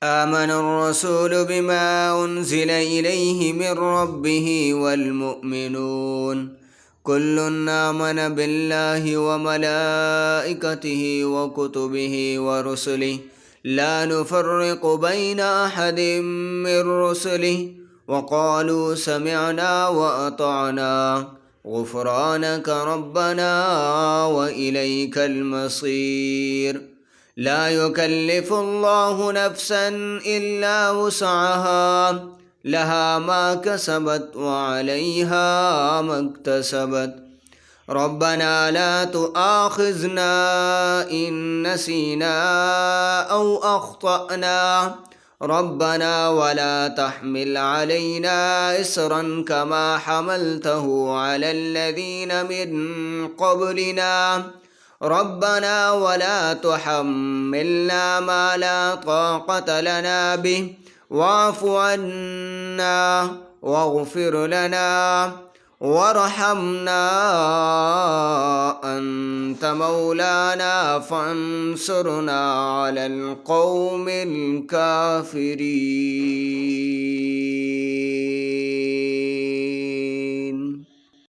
آمن الرسول بما أنزل إليه من ربه والمؤمنون كل آمن بالله وملائكته وكتبه ورسله لا نفرق بين أحد من رسله وقالوا سمعنا وأطعنا غفرانك ربنا وإليك المصير. لا يكلف الله نفسا إلا وسعها لها ما كسبت وعليها ما اكتسبت ربنا لا تؤاخذنا إن نسينا أو أخطأنا ربنا ولا تحمل علينا إصرا كما حملته على الذين من قبلنا ربنا ولا تحملنا ما لا طاقة لنا به واعف عنا واغفر لنا وارحمنا أنت مولانا فانصرنا على القوم الكافرين.